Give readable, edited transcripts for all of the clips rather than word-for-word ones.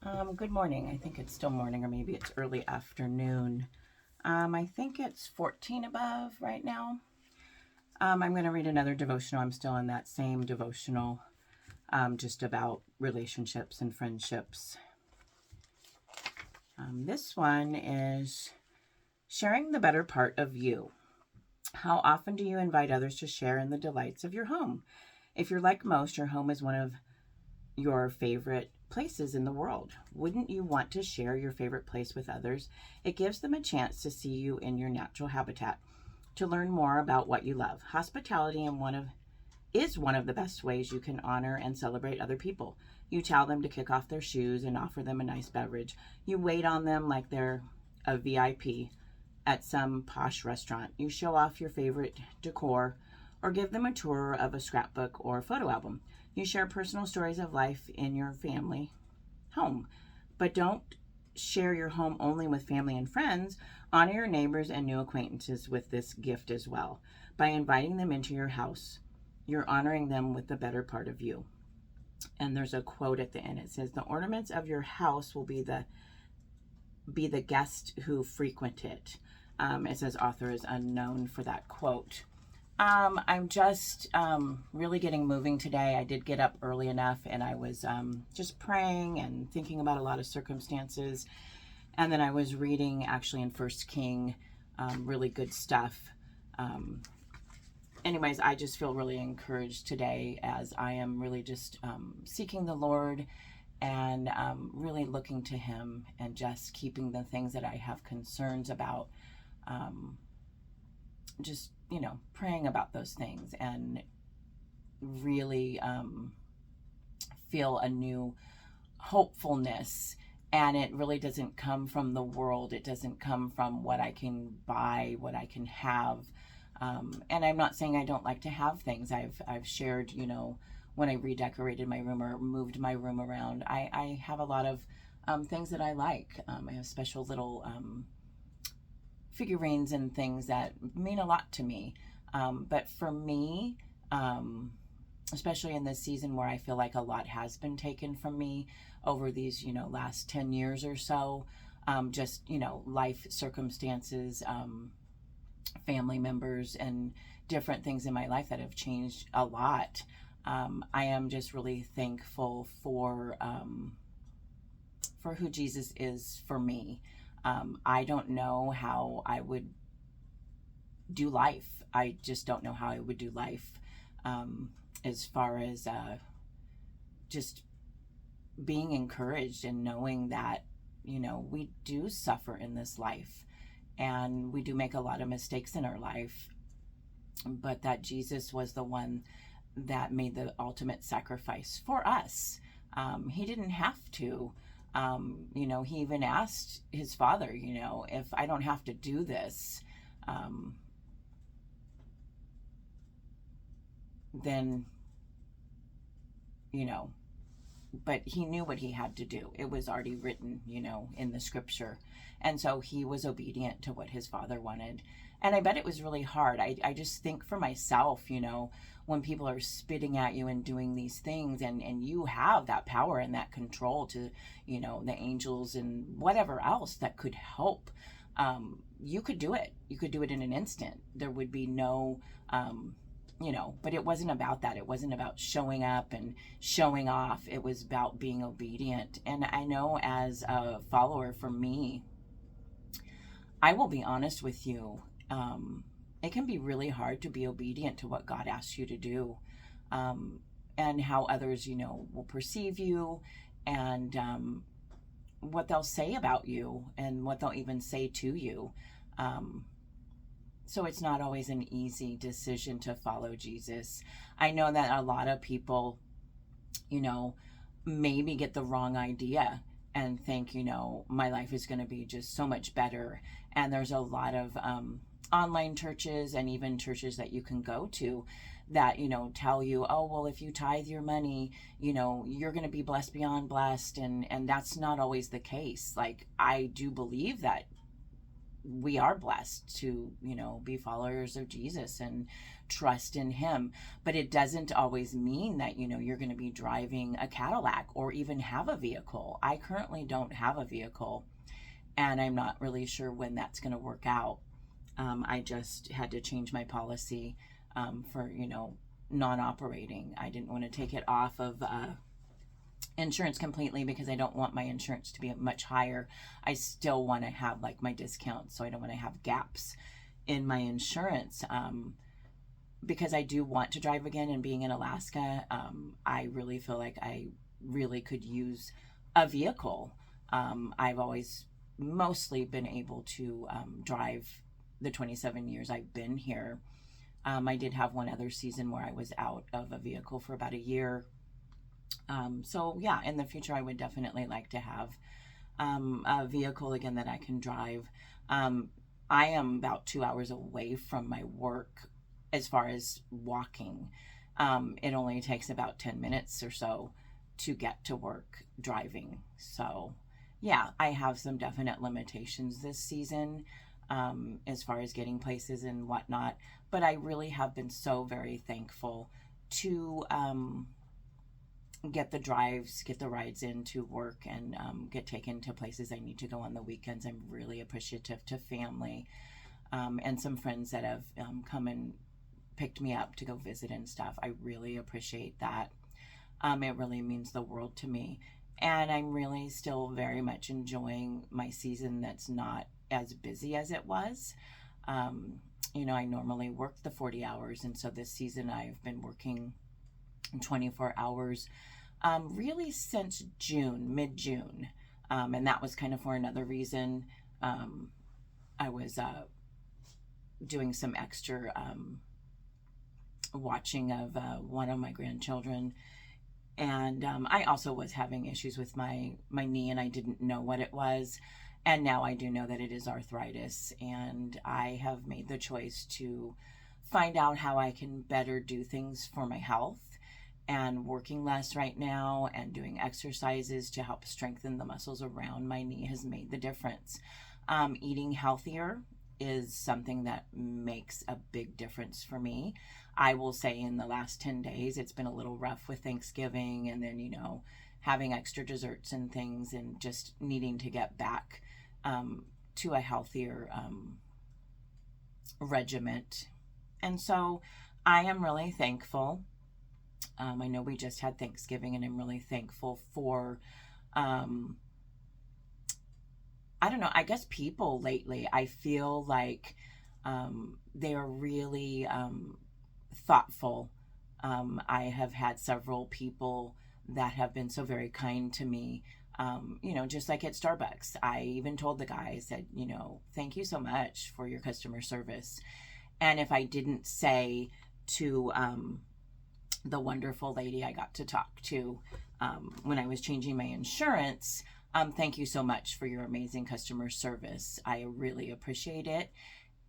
Good morning. I think it's still morning, or maybe it's early afternoon. I think it's 14 above right now. I'm going to read another devotional. I'm still in that same devotional, just about relationships and friendships. This one is sharing the better part of you. How often do you invite others to share in the delights of your home? If you're like most, your home is one of your favorite places in the world. Wouldn't you want to share your favorite place with others? It gives them a chance to see you in your natural habitat, to learn more about what you love. Hospitality is one of the best ways you can honor and celebrate other people. You tell them to kick off their shoes and offer them a nice beverage. You wait on them like they're a VIP at some posh restaurant. You show off your favorite decor or give them a tour of a scrapbook or photo album. You share personal stories of life in your family home. But don't share your home only with family and friends. Honor your neighbors and new acquaintances with this gift as well. By inviting them into your house, you're honoring them with the better part of you. And there's a quote at the end. It says, "The ornaments of your house will be the guests who frequent it." It says author is unknown for that quote. I'm just really getting moving today. I did get up early enough, and I was just praying and thinking about a lot of circumstances. And then I was reading actually in First King, really good stuff. Anyways, I just feel really encouraged today as I am really just seeking the Lord and really looking to Him and just keeping the things that I have concerns about. Just praying about those things and really feel a new hopefulness. And it really doesn't come from the world. It doesn't come from what I can buy, what I can have. And I'm not saying I don't like to have things. I've shared, when I redecorated my room or moved my room around, I have a lot of things that I like. I have special little figurines and things that mean a lot to me. But for me, especially in this season where I feel like a lot has been taken from me over these, last 10 years or so, just, life circumstances, family members, and different things in my life that have changed a lot. I am just really thankful for who Jesus is for me. I don't know how I would do life. I just don't know how I would do life as far as just being encouraged and knowing that, we do suffer in this life and we do make a lot of mistakes in our life, but that Jesus was the one that made the ultimate sacrifice for us. He didn't have to. He even asked his father, if I don't have to do this, then, but he knew what he had to do. It was already written, in the scripture. And so he was obedient to what his father wanted. And I bet it was really hard. I just think for myself, when people are spitting at you and doing these things, and you have that power and that control to, the angels and whatever else that could help, you could do it. You could do it in an instant. There would be no, but it wasn't about that. It wasn't about showing up and showing off. It was about being obedient. And I know as a follower, for me, I will be honest with you. It can be really hard to be obedient to what God asks you to do, and how others, will perceive you, and what they'll say about you, and what they'll even say to you. So it's not always an easy decision to follow Jesus. I know that a lot of people, maybe get the wrong idea and think, my life is going to be just so much better. And there's a lot of online churches and even churches that you can go to that, tell you, oh, well, if you tithe your money, you're going to be blessed beyond blessed. And that's not always the case. Like, I do believe that we are blessed to, be followers of Jesus and trust in him. But it doesn't always mean that, you're going to be driving a Cadillac or even have a vehicle. I currently don't have a vehicle, and I'm not really sure when that's going to work out. I just had to change my policy for, non-operating. I didn't want to take it off of insurance completely because I don't want my insurance to be much higher. I still want to have like my discounts, so I don't want to have gaps in my insurance. Because I do want to drive again, and being in Alaska, I really feel like I really could use a vehicle. I've always mostly been able to drive the 27 years I've been here. I did have one other season where I was out of a vehicle for about a year. So yeah, in the future, I would definitely like to have a vehicle again that I can drive. I am about 2 hours away from my work as far as walking. It only takes about 10 minutes or so to get to work driving. So yeah, I have some definite limitations this season as far as getting places and whatnot. But I really have been so very thankful to get the drives, get the rides into work, and get taken to places I need to go on the weekends. I'm really appreciative to family and some friends that have come and picked me up to go visit and stuff. I really appreciate that. It really means the world to me. And I'm really still very much enjoying my season that's not as busy as it was. I normally work the 40 hours, and so this season I've been working 24 hours really since June, mid-June. And that was kind of for another reason. I was doing some extra watching of one of my grandchildren. And I also was having issues with my knee, and I didn't know what it was. And now I do know that it is arthritis, and I have made the choice to find out how I can better do things for my health, and working less right now and doing exercises to help strengthen the muscles around my knee has made the difference. Eating healthier is something that makes a big difference for me. I will say in the last 10 days, it's been a little rough with Thanksgiving, and then, having extra desserts and things, and just needing to get back to a healthier regiment. And so I am really thankful. I know we just had Thanksgiving, and I'm really thankful for, I don't know, I guess people lately. I feel like they are really thoughtful. I have had several people that have been so very kind to me. Just like at Starbucks, I even told the guy, I said, thank you so much for your customer service. And if I didn't say to the wonderful lady I got to talk to when I was changing my insurance, thank you so much for your amazing customer service. I really appreciate it.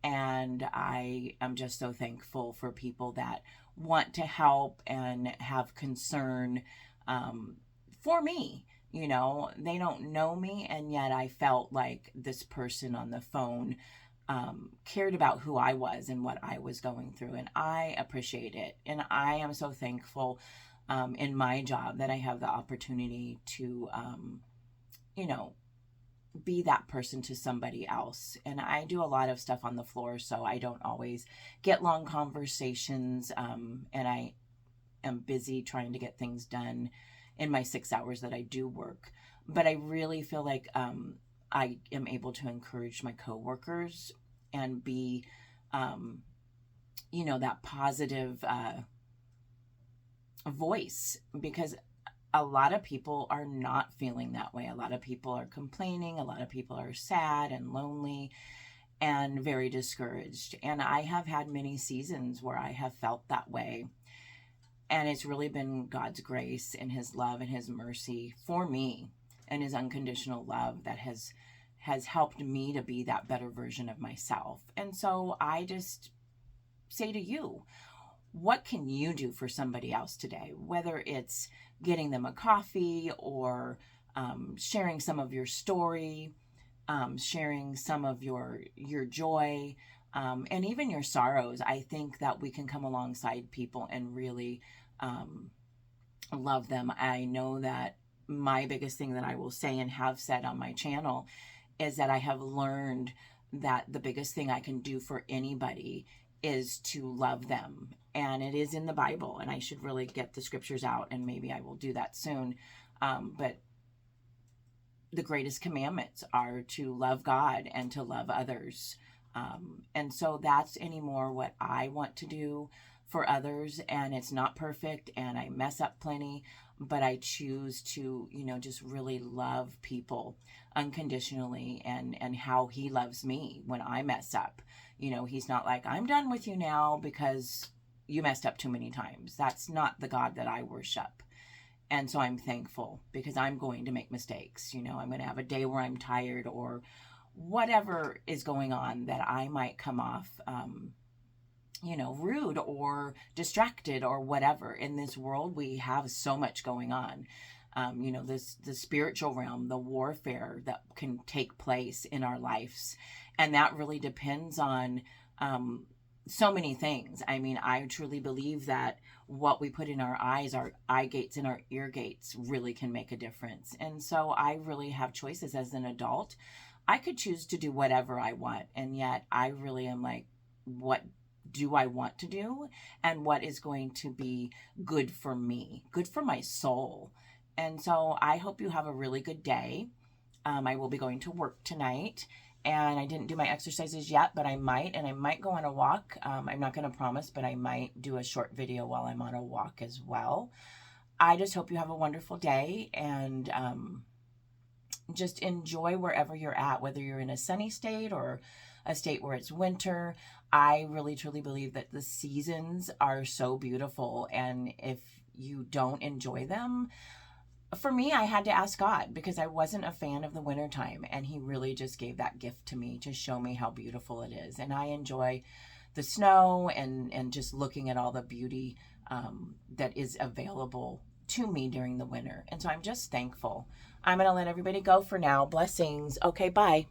And I am just so thankful for people that want to help and have concern for me. They don't know me, and yet I felt like this person on the phone cared about who I was and what I was going through, and I appreciate it. And I am so thankful in my job that I have the opportunity to, be that person to somebody else. And I do a lot of stuff on the floor, so I don't always get long conversations, and I am busy trying to get things done in my 6 hours that I do work. But I really feel like I am able to encourage my coworkers and be, that positive voice, because a lot of people are not feeling that way. A lot of people are complaining. A lot of people are sad and lonely and very discouraged. And I have had many seasons where I have felt that way. And it's really been God's grace and his love and his mercy for me, and his unconditional love that has helped me to be that better version of myself. And so I just say to you, what can you do for somebody else today? Whether it's getting them a coffee or sharing some of your story, sharing some of your joy, and even your sorrows. I think that we can come alongside people and really love them. I know that my biggest thing that I will say and have said on my channel is that I have learned that the biggest thing I can do for anybody is to love them. And it is in the Bible, and I should really get the scriptures out, and maybe I will do that soon. But the greatest commandments are to love God and to love others. And so that's anymore what I want to do for others. And it's not perfect, and I mess up plenty, but I choose to, just really love people unconditionally, and how he loves me when I mess up. He's not like, I'm done with you now because you messed up too many times. That's not the God that I worship. And so I'm thankful, because I'm going to make mistakes. I'm going to have a day where I'm tired, or whatever is going on, that I might come off, rude or distracted or whatever. In this world, we have so much going on. The spiritual realm, the warfare that can take place in our lives. And that really depends on so many things. I mean, I truly believe that what we put in our eyes, our eye gates and our ear gates, really can make a difference. And so I really have choices as an adult. I could choose to do whatever I want. And yet I really am like, what do I want to do? And what is going to be good for me, good for my soul? And so I hope you have a really good day. I will be going to work tonight, and I didn't do my exercises yet, but I might, and I might go on a walk. I'm not going to promise, but I might do a short video while I'm on a walk as well. I just hope you have a wonderful day, and just enjoy wherever you're at, whether you're in a sunny state or a state where it's winter. I really truly believe that the seasons are so beautiful, and if you don't enjoy them, for me, I had to ask God, because I wasn't a fan of the wintertime, and he really just gave that gift to me to show me how beautiful it is. And I enjoy the snow, and just looking at all the beauty that is available to me during the winter. And so I'm just thankful. I'm going to let everybody go for now. Blessings. Okay, bye.